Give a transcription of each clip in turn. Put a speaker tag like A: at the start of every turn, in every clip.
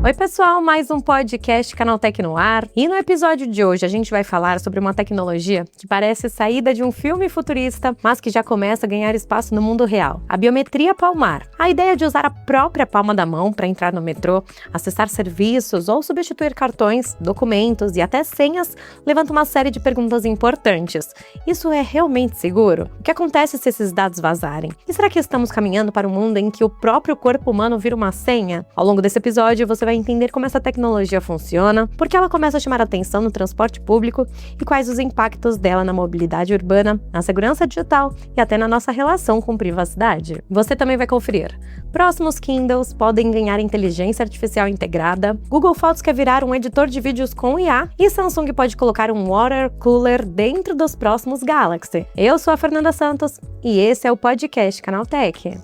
A: Oi pessoal, mais um podcast Canaltech no ar. E no episódio de hoje a gente vai falar sobre uma tecnologia que parece saída de um filme futurista, mas que já começa a ganhar espaço no mundo real. A biometria palmar. A ideia de usar a própria palma da mão para entrar no metrô, acessar serviços ou substituir cartões, documentos e até senhas levanta uma série de perguntas importantes. Isso é realmente seguro? O que acontece se esses dados vazarem? E será que estamos caminhando para um mundo em que o próprio corpo humano vira uma senha? Ao longo desse episódio você vai entender como essa tecnologia funciona, por que ela começa a chamar atenção no transporte público e quais os impactos dela na mobilidade urbana, na segurança digital e até na nossa relação com privacidade. Você também vai conferir. Próximos Kindles podem ganhar inteligência artificial integrada, Google Fotos quer virar um editor de vídeos com IA e Samsung pode colocar um water cooler dentro dos próximos Galaxy. Eu sou a Fernanda Santos e esse é o podcast Canaltech.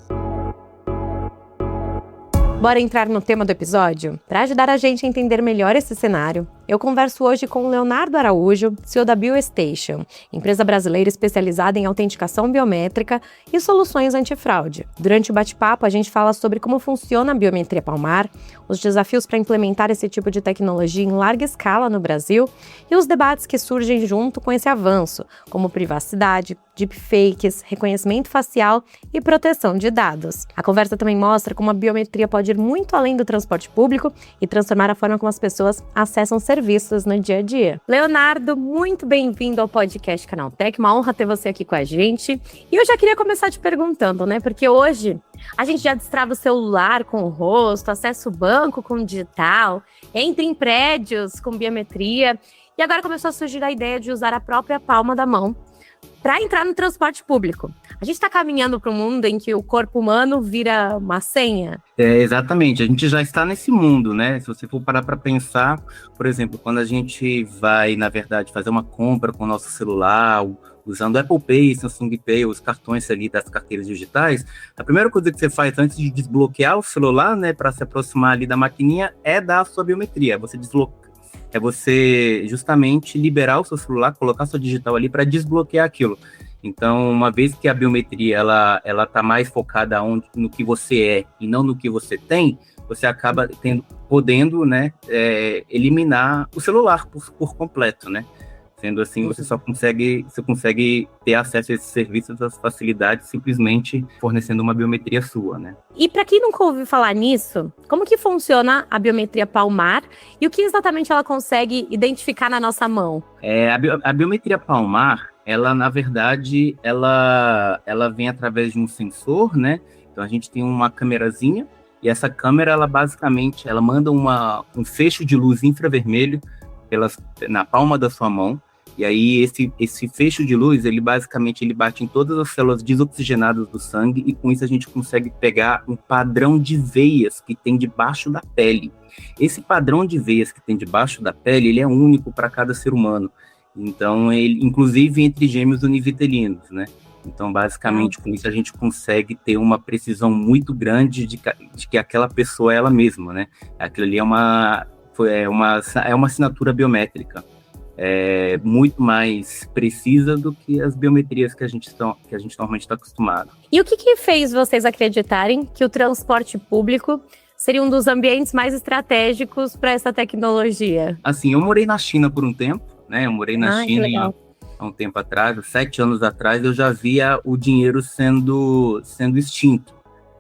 A: Bora entrar no tema do episódio? Para ajudar a gente a entender melhor esse cenário, eu converso hoje com o Leonardo Araújo, CEO da BioStation, empresa brasileira especializada em autenticação biométrica e soluções antifraude. Durante o bate-papo, a gente fala sobre como funciona a biometria palmar, os desafios para implementar esse tipo de tecnologia em larga escala no Brasil e os debates que surgem junto com esse avanço, como privacidade, deepfakes, reconhecimento facial e proteção de dados. A conversa também mostra como a biometria pode ir muito além do transporte público e transformar a forma como as pessoas acessam serviços no dia a dia. Leonardo, muito bem-vindo ao podcast Canaltech, uma honra ter você aqui com a gente. E eu já queria começar te perguntando, porque hoje a gente já destrava o celular com o rosto, acessa o banco com o digital, entra em prédios com biometria e agora começou a surgir a ideia de usar a própria palma da mão para entrar no transporte público. A gente está caminhando para um mundo em que o corpo humano vira uma senha?
B: Exatamente, a gente já está nesse mundo, né? Se você for parar para pensar, por exemplo, quando a gente vai, na verdade, fazer uma compra com o nosso celular, usando Apple Pay, Samsung Pay, os cartões ali das carteiras digitais, a primeira coisa que você faz antes de desbloquear o celular, né, para se aproximar ali da maquininha, é dar a sua biometria. É você justamente liberar o seu celular, colocar sua digital ali para desbloquear aquilo. Então, uma vez que a biometria ela tá mais focada no que você é e não no que você tem, você acaba podendo, né, eliminar o celular por completo, né? Sendo assim, você consegue ter acesso a esses serviços, às facilidades, simplesmente fornecendo uma biometria sua, né?
A: E para quem nunca ouviu falar nisso, como que funciona a biometria palmar e o que exatamente ela consegue identificar na nossa mão?
B: A biometria palmar, ela, na verdade, ela vem através de um sensor, né? Então, a gente tem uma câmerazinha e essa câmera, ela basicamente, ela manda um feixe de luz infravermelho na palma da sua mão. E aí, esse feixe de luz, ele bate em todas as células desoxigenadas do sangue e com isso a gente consegue pegar um padrão de veias que tem debaixo da pele. Esse padrão de veias que tem debaixo da pele, ele é único para cada ser humano. Então, ele, inclusive entre gêmeos univitelinos, né? Então, basicamente, com isso a gente consegue ter uma precisão muito grande de que aquela pessoa é ela mesma, né? Aquilo ali é uma assinatura biométrica. Muito mais precisa do que as biometrias que a gente normalmente está acostumado.
A: E o que fez vocês acreditarem que o transporte público seria um dos ambientes mais estratégicos para essa tecnologia?
B: Assim, eu morei na China por um tempo, né? Eu morei na China há um tempo atrás, 7 anos atrás, eu já via o dinheiro sendo extinto.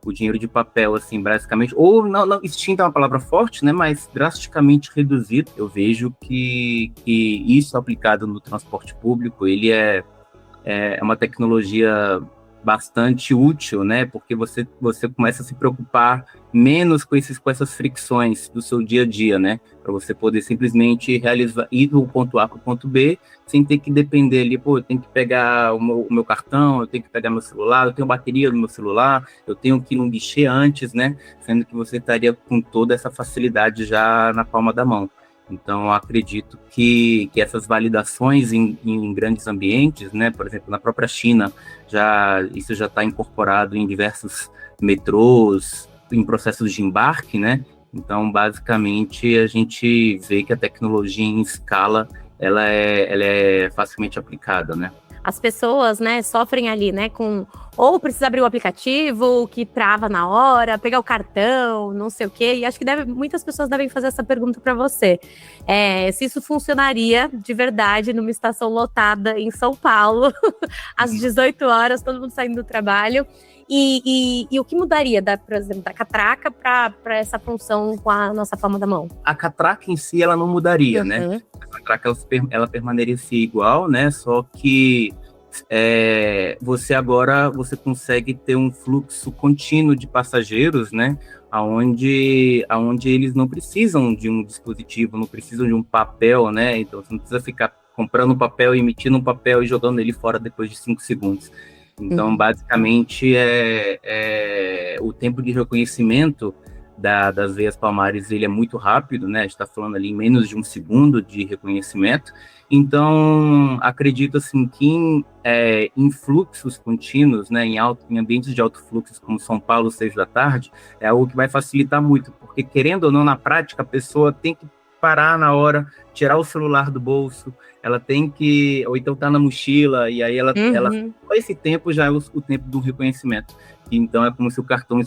B: O dinheiro de papel, assim, basicamente, ou não, extinto é uma palavra forte, né, mas drasticamente reduzido. Eu vejo que isso aplicado no transporte público, ele é uma tecnologia bastante útil, né, porque você começa a se preocupar menos com essas fricções do seu dia a dia, né, para você poder simplesmente ir do ponto A para o ponto B, sem ter que depender ali, eu tenho que pegar o meu cartão, eu tenho que pegar meu celular, eu tenho bateria no meu celular, eu tenho que ir num guichê antes, né, sendo que você estaria com toda essa facilidade já na palma da mão. Então, eu acredito que essas validações em grandes ambientes, né, por exemplo, na própria China, isso já está incorporado em diversos metrôs, em processos de embarque, né? Então, basicamente, a gente vê que a tecnologia em escala, ela é facilmente aplicada, né?
A: as pessoas, né, sofrem ali, né, com ou precisa abrir o aplicativo, que trava na hora, pegar o cartão, não sei o quê. E acho que muitas pessoas devem fazer essa pergunta para você. Se isso funcionaria de verdade numa estação lotada em São Paulo, às 18 horas, todo mundo saindo do trabalho. E o que mudaria, por exemplo, da catraca para essa função com a nossa palma da mão?
B: A catraca em si, ela não mudaria, né? A catraca, ela permaneceria igual, né? Só que você consegue ter um fluxo contínuo de passageiros, né? Onde eles não precisam de um dispositivo, não precisam de um papel, né? Então você não precisa ficar comprando um papel, emitindo um papel e jogando ele fora depois de 5 segundos. Então, basicamente, o tempo de reconhecimento das veias palmares, ele é muito rápido, né? A gente está falando ali em menos de 1 segundo de reconhecimento. Então, acredito assim que em fluxos contínuos, né, em ambientes de alto fluxo, como São Paulo, 6 da tarde, é algo que vai facilitar muito, porque querendo ou não, na prática, a pessoa tem que parar na hora, tirar o celular do bolso, ela tem que, ou então tá na mochila, e aí esse tempo já é o tempo do reconhecimento. Então é como se o cartão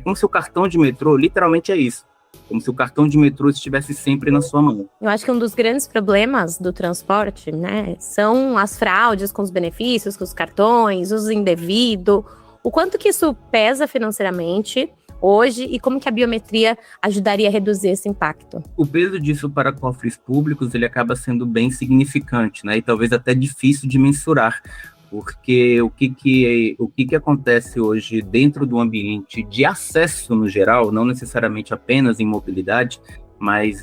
B: como se o cartão de metrô, literalmente é isso, como se o cartão de metrô estivesse sempre na sua mão.
A: Eu acho que um dos grandes problemas do transporte, né, são as fraudes com os benefícios, com os cartões, uso indevido, o quanto que isso pesa financeiramente hoje e como que a biometria ajudaria a reduzir esse impacto?
B: O peso disso para cofres públicos, ele acaba sendo bem significante, né, e talvez até difícil de mensurar, porque o que acontece hoje dentro do ambiente de acesso no geral, não necessariamente apenas em mobilidade, mas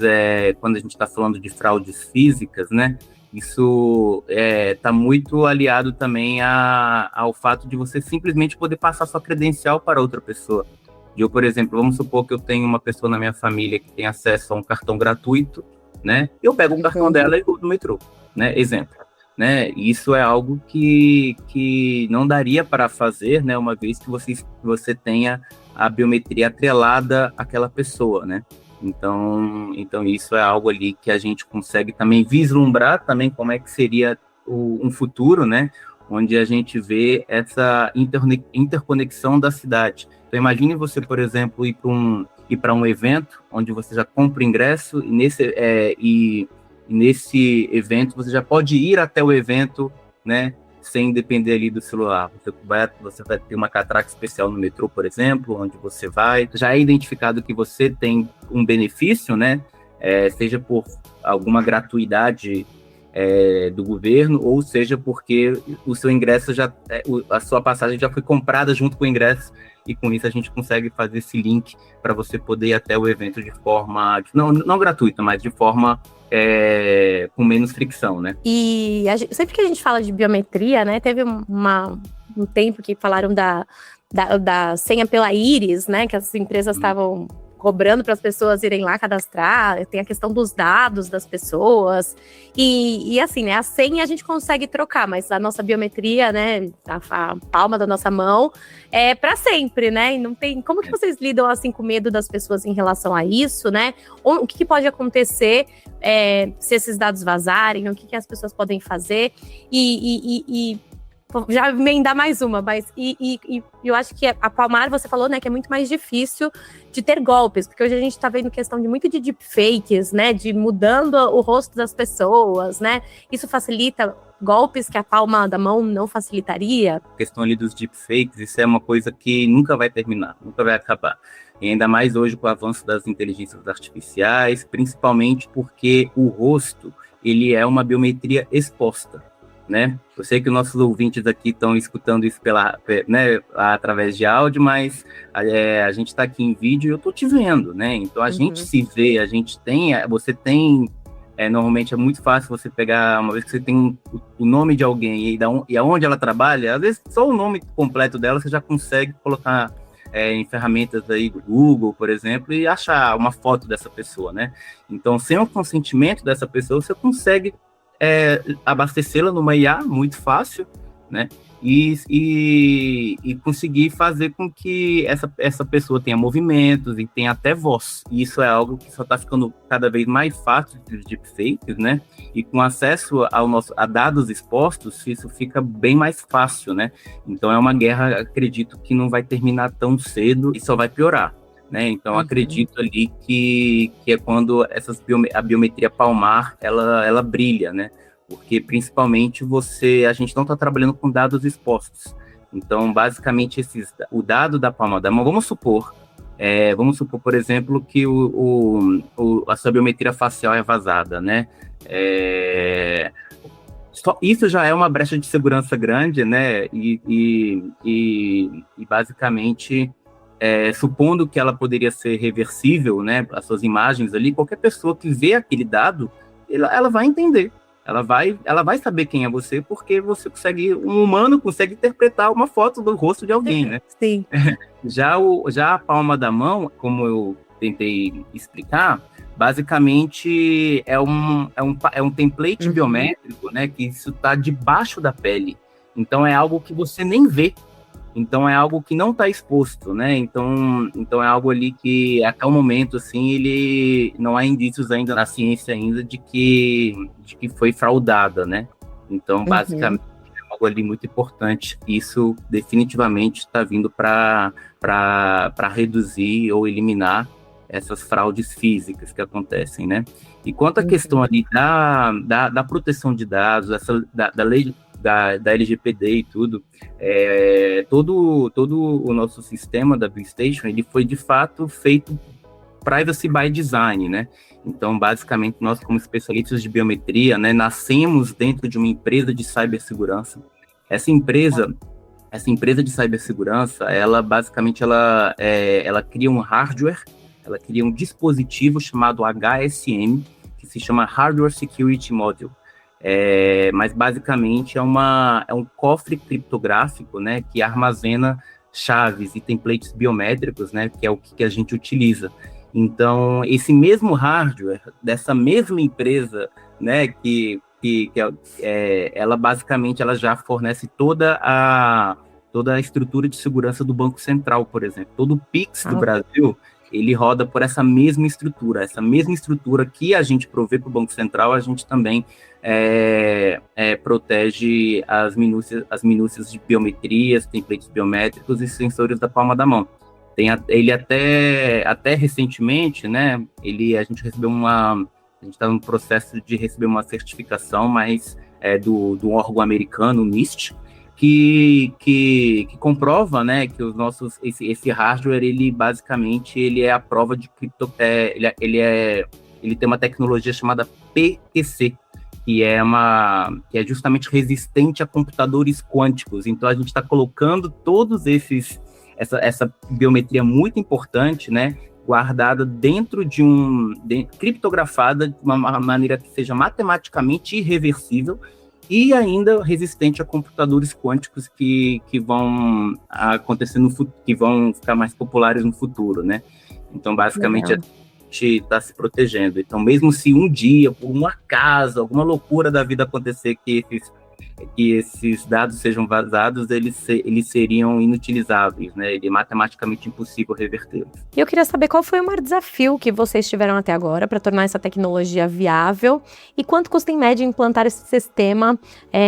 B: quando a gente está falando de fraudes físicas, né, isso está muito aliado também ao fato de você simplesmente poder passar sua credencial para outra pessoa. Eu, por exemplo, vamos supor que eu tenho uma pessoa na minha família que tem acesso a um cartão gratuito, né? Eu pego o cartão dela e vou no metrô, né? Exemplo, né? Isso é algo que não daria para fazer, né? Uma vez que você tenha a biometria atrelada àquela pessoa, né? Então isso é algo ali que a gente consegue também vislumbrar também como é que seria um futuro, né? Onde a gente vê essa interconexão da cidade. Então, imagine você, por exemplo, ir para um evento onde você já compra o ingresso e nesse evento você já pode ir até o evento, né, sem depender ali do celular. Você vai ter uma catraca especial no metrô, por exemplo, onde você vai. Já é identificado que você tem um benefício, né, seja por alguma gratuidade do governo, ou seja porque o seu ingresso a sua passagem já foi comprada junto com o ingresso, e com isso a gente consegue fazer esse link para você poder ir até o evento de forma, não gratuita, mas de forma com menos fricção, né?
A: E sempre que a gente fala de biometria, né, teve um tempo que falaram da senha pela íris, né, que as empresas estavam cobrando para as pessoas irem lá cadastrar, tem a questão dos dados das pessoas, e assim, né, a senha a gente consegue trocar, mas a nossa biometria, né, a palma da nossa mão é para sempre, né, e não tem, como que vocês lidam assim com medo das pessoas em relação a isso, né, o que pode acontecer se esses dados vazarem, o que as pessoas podem fazer, e já emendar mais uma, mas eu acho que a Palmar, você falou, né, que é muito mais difícil de ter golpes, porque hoje a gente tá vendo questão de muito de deepfakes, né, de mudando o rosto das pessoas, né, isso facilita golpes que a palma da mão não facilitaria?
B: A questão ali dos deepfakes, isso é uma coisa que nunca vai terminar, nunca vai acabar. E ainda mais hoje com o avanço das inteligências artificiais, principalmente porque o rosto, ele é uma biometria exposta, né? Eu sei que os nossos ouvintes aqui estão escutando isso através de áudio, mas a gente está aqui em vídeo e eu estou te vendo, né? Então a gente se vê, você tem, normalmente é muito fácil você pegar, uma vez que você tem o nome de alguém e aonde ela trabalha, às vezes só o nome completo dela você já consegue colocar em ferramentas aí do Google, por exemplo, e achar uma foto dessa pessoa, né? Então, sem o consentimento dessa pessoa, você consegue abastecê-la numa IA muito fácil, né? E conseguir fazer com que essa pessoa tenha movimentos e tenha até voz. E isso é algo que só está ficando cada vez mais fácil de deepfakes, né? E com acesso a dados expostos, isso fica bem mais fácil, né? Então é uma guerra, acredito, que não vai terminar tão cedo e só vai piorar, né? Então acredito ali que é quando a biometria palmar, ela brilha, né? Porque principalmente a gente não está trabalhando com dados expostos. Então, basicamente, o dado da palma da mão, vamos supor, por exemplo, que a sua biometria facial é vazada, né? Isso já é uma brecha de segurança grande, né? E basicamente, supondo que ela poderia ser reversível, né? As suas imagens ali, qualquer pessoa que vê aquele dado, ela vai entender. Ela vai saber quem é você, porque um humano consegue interpretar uma foto do rosto de alguém, né?
A: Sim.
B: Já a palma da mão, como eu tentei explicar, basicamente é um template biométrico, né? Que isso está debaixo da pele. Então é algo que você nem vê. Então é algo que não está exposto, né? Então é algo ali que até o momento, assim, ele não há indícios ainda na ciência ainda de que foi fraudada, né? Então, basicamente, é algo ali muito importante. Isso definitivamente está vindo para reduzir ou eliminar essas fraudes físicas que acontecem, né? E quanto à questão ali da proteção de dados, da lei da LGPD e tudo, todo o nosso sistema da BioStation, ele foi de fato feito privacy by design, né? Então, basicamente, nós como especialistas de biometria, né, nascemos dentro de uma empresa de cibersegurança. Essa empresa de cibersegurança, ela basicamente ela cria um hardware, ela cria um dispositivo chamado HSM, que se chama Hardware Security Module. Mas basicamente é um cofre criptográfico, né, que armazena chaves e templates biométricos, né, que é o que a gente utiliza. Então, esse mesmo hardware dessa mesma empresa, né, ela basicamente já fornece toda a estrutura de segurança do Banco Central, por exemplo. Todo o Pix do Brasil, ele roda por essa mesma estrutura que a gente provê para o Banco Central, a gente também protege as minúcias de biometrias, templates biométricos e sensores da palma da mão. Ele até recentemente, né, a gente está no processo de receber uma certificação, mas do órgão americano, NIST, que comprova, né, que esse hardware, ele basicamente é a prova de ele tem uma tecnologia chamada PQC, que é justamente resistente a computadores quânticos. Então a gente está colocando todos essa biometria muito importante, né, guardada dentro criptografada de uma maneira que seja matematicamente irreversível e ainda resistente a computadores quânticos que vão acontecer que vão ficar mais populares no futuro, né? Então, basicamente, a gente está se protegendo. Então, mesmo se um dia, por um acaso, alguma loucura da vida acontecer que esses dados sejam vazados, eles seriam inutilizáveis, né? Ele é matematicamente impossível revertê-los.
A: E eu queria saber qual foi o maior desafio que vocês tiveram até agora para tornar essa tecnologia viável e quanto custa em média implantar esse sistema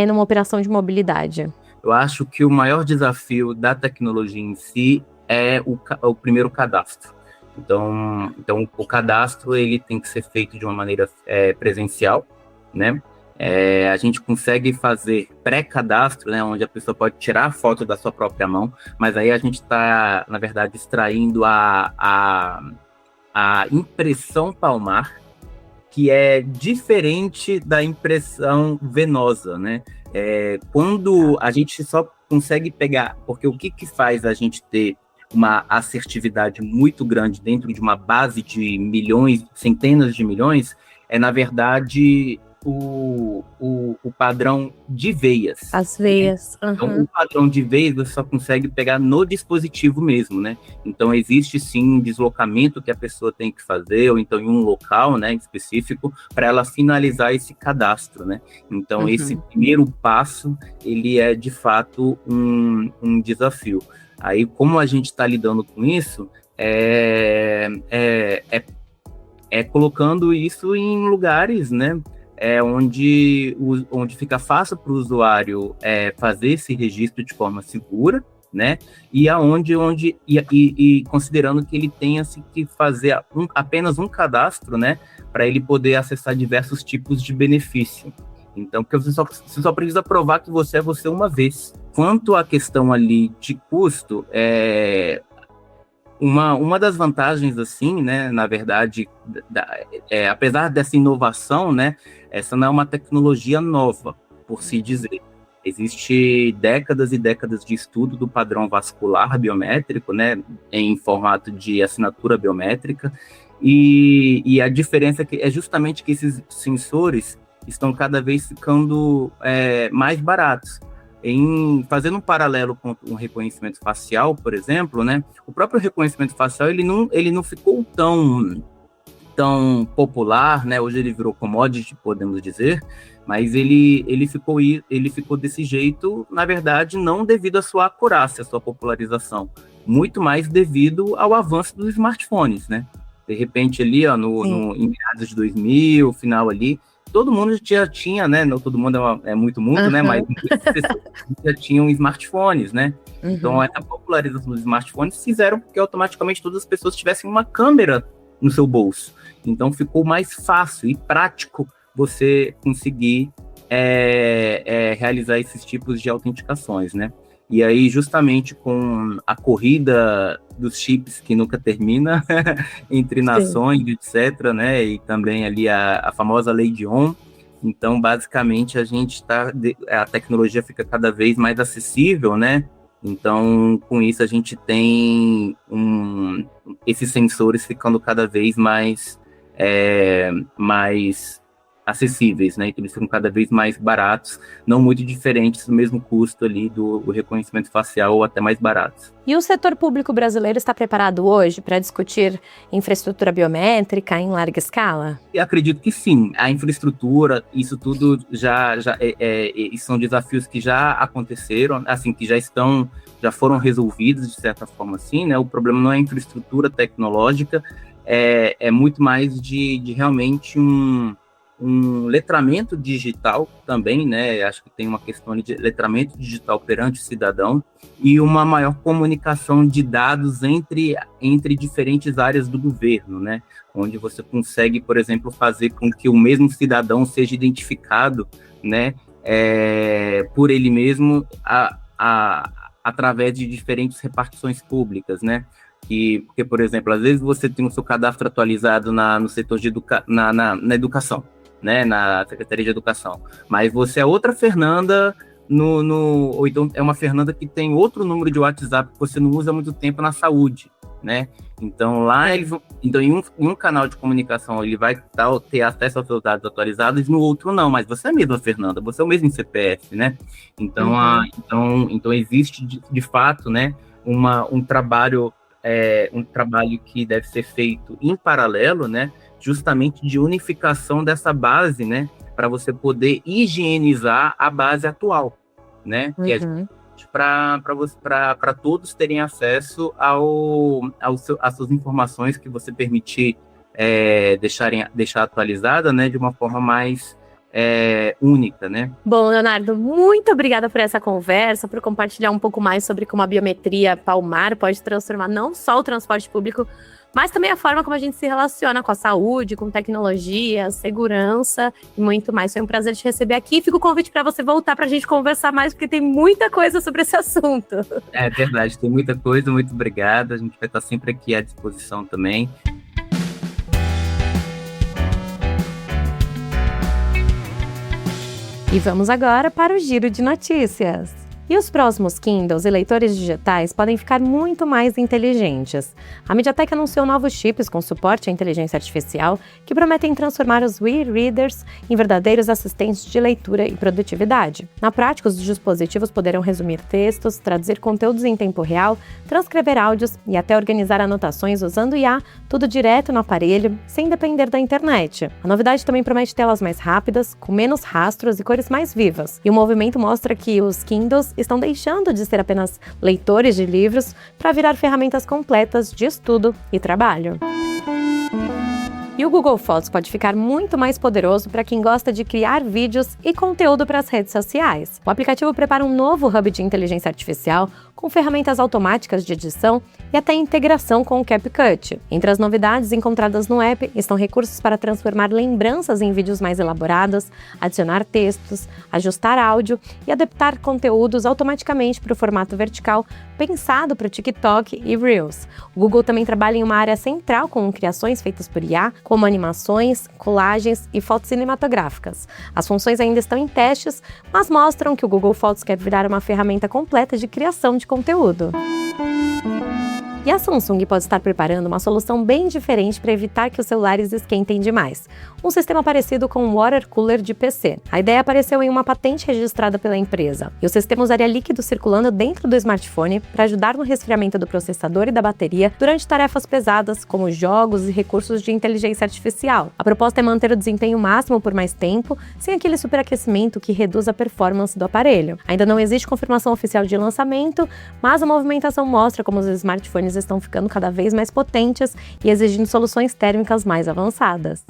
A: numa operação de mobilidade?
B: Eu acho que o maior desafio da tecnologia em si é o primeiro cadastro. Então, o cadastro ele tem que ser feito de uma maneira presencial, né? A gente consegue fazer pré-cadastro, né, onde a pessoa pode tirar a foto da sua própria mão, mas aí a gente está, na verdade, extraindo a impressão palmar, que é diferente da impressão venosa, né? Quando a gente só consegue pegar, porque o que faz a gente ter uma assertividade muito grande dentro de uma base de milhões, centenas de milhões, na verdade, o padrão de veias.
A: As veias.
B: Né? Então, o padrão de veias você só consegue pegar no dispositivo mesmo, né? Então, existe sim um deslocamento que a pessoa tem que fazer, ou então em um local, né, específico, para ela finalizar esse cadastro, né? Então, esse primeiro passo, ele é, de fato, um desafio. Aí, como a gente está lidando com isso, colocando isso em lugares, né, onde fica fácil para o usuário fazer esse registro de forma segura, né, e considerando que ele tenha que fazer apenas um cadastro, né, para ele poder acessar diversos tipos de benefício. Então, porque você só precisa provar que você é você uma vez. Quanto à questão ali de custo, uma das vantagens, assim, né, na verdade, apesar dessa inovação, né, essa não é uma tecnologia nova, por se dizer. Existe décadas e décadas de estudo do padrão vascular biométrico, né, em formato de assinatura biométrica, e a diferença é justamente que esses sensores estão cada vez ficando mais baratos. Fazendo um paralelo com o reconhecimento facial, por exemplo, né, o próprio reconhecimento facial ele não ficou tão popular, né, hoje ele virou commodity, podemos dizer, mas ele ficou desse jeito, na verdade, não devido à sua acurácia, à sua popularização, muito mais devido ao avanço dos smartphones, né? De repente ali, ó, em meados de 2000, final ali, todo mundo já tinha, né? Não todo mundo é muito mundo, né? Mas muitas pessoas já tinham smartphones, né? Então, essa popularização dos smartphones fizeram que automaticamente todas as pessoas tivessem uma câmera no seu bolso. Então, ficou mais fácil e prático você conseguir realizar esses tipos de autenticações, né? E aí, justamente com a corrida dos chips que nunca termina entre nações, etc., né? E também ali a famosa lei de Ohm. Então, basicamente, a tecnologia fica cada vez mais acessível, né? Então, com isso, a gente tem esses sensores ficando cada vez mais acessíveis, né? Então, eles ficam cada vez mais baratos, não muito diferentes do mesmo custo ali do reconhecimento facial, ou até mais baratos.
A: E o setor público brasileiro está preparado hoje para discutir infraestrutura biométrica em larga escala?
B: Eu acredito que sim. A infraestrutura, isso tudo são desafios que já aconteceram, assim, que já foram resolvidos de certa forma, assim, né? O problema não é a infraestrutura tecnológica, é muito mais de realmente um letramento digital também, né? Acho que tem uma questão de letramento digital perante o cidadão e uma maior comunicação de dados entre diferentes áreas do governo, né? Onde você consegue, por exemplo, fazer com que o mesmo cidadão seja identificado, né? Por ele mesmo através de diferentes repartições públicas, né? Porque, por exemplo, às vezes você tem o seu cadastro atualizado no setor de na educação, né, na Secretaria de Educação, mas você é outra Fernanda ou então é uma Fernanda que tem outro número de WhatsApp que você não usa há muito tempo na saúde, né? Então em um canal de comunicação ele vai ter acesso aos seus dados atualizados, no outro não, mas você é a mesma Fernanda, você é o mesmo CPF, né? Então então existe de fato, né, um trabalho que deve ser feito em paralelo, né, justamente de unificação dessa base, né, para você poder higienizar a base atual, né, que é para todos terem acesso às suas informações que você permitir deixar atualizada, né, de uma forma mais única, né?
A: Bom, Leonardo, muito obrigada por essa conversa, por compartilhar um pouco mais sobre como a biometria palmar pode transformar não só o transporte público, mas também a forma como a gente se relaciona com a saúde, com tecnologia, segurança e muito mais. Foi um prazer te receber aqui. Fica o convite para você voltar para a gente conversar mais, porque tem muita coisa sobre esse assunto.
B: É verdade, tem muita coisa. Muito obrigado. A gente vai estar sempre aqui à disposição também.
A: E vamos agora para o Giro de Notícias. E os próximos Kindles e leitores digitais podem ficar muito mais inteligentes. A MediaTek anunciou novos chips com suporte à inteligência artificial que prometem transformar os e-readers em verdadeiros assistentes de leitura e produtividade. Na prática, os dispositivos poderão resumir textos, traduzir conteúdos em tempo real, transcrever áudios e até organizar anotações usando IA, tudo direto no aparelho, sem depender da internet. A novidade também promete telas mais rápidas, com menos rastros e cores mais vivas. E o movimento mostra que os Kindles estão deixando de ser apenas leitores de livros para virar ferramentas completas de estudo e trabalho. E o Google Fotos pode ficar muito mais poderoso para quem gosta de criar vídeos e conteúdo para as redes sociais. O aplicativo prepara um novo hub de inteligência artificial com ferramentas automáticas de edição e até integração com o CapCut. Entre as novidades encontradas no app estão recursos para transformar lembranças em vídeos mais elaborados, adicionar textos, ajustar áudio e adaptar conteúdos automaticamente para o formato vertical pensado para o TikTok e Reels. O Google também trabalha em uma área central com criações feitas por IA, como animações, colagens e fotos cinematográficas. As funções ainda estão em testes, mas mostram que o Google Fotos quer virar uma ferramenta completa de criação de conteúdo. E a Samsung pode estar preparando uma solução bem diferente para evitar que os celulares esquentem demais. Um sistema parecido com um water cooler de PC. A ideia apareceu em uma patente registrada pela empresa. E o sistema usaria líquido circulando dentro do smartphone para ajudar no resfriamento do processador e da bateria durante tarefas pesadas, como jogos e recursos de inteligência artificial. A proposta é manter o desempenho máximo por mais tempo, sem aquele superaquecimento que reduz a performance do aparelho. Ainda não existe confirmação oficial de lançamento, mas a movimentação mostra como os smartphones estão ficando cada vez mais potentes e exigindo soluções térmicas mais avançadas.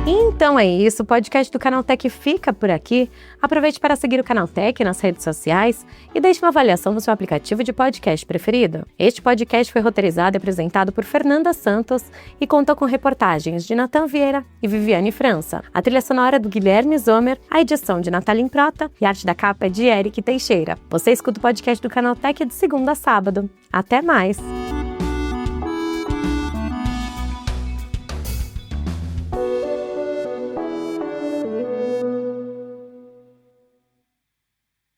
A: Então é isso, o podcast do Canaltech fica por aqui. Aproveite para seguir o Canaltech nas redes sociais e deixe uma avaliação no seu aplicativo de podcast preferido. Este podcast foi roteirizado e apresentado por Fernanda Santos e contou com reportagens de Natan Vieira e Viviane França. A trilha sonora é do Guilherme Zomer, a edição de Natália Improta e a arte da capa é de Eric Teixeira. Você escuta o podcast do Canaltech de segunda a sábado. Até mais!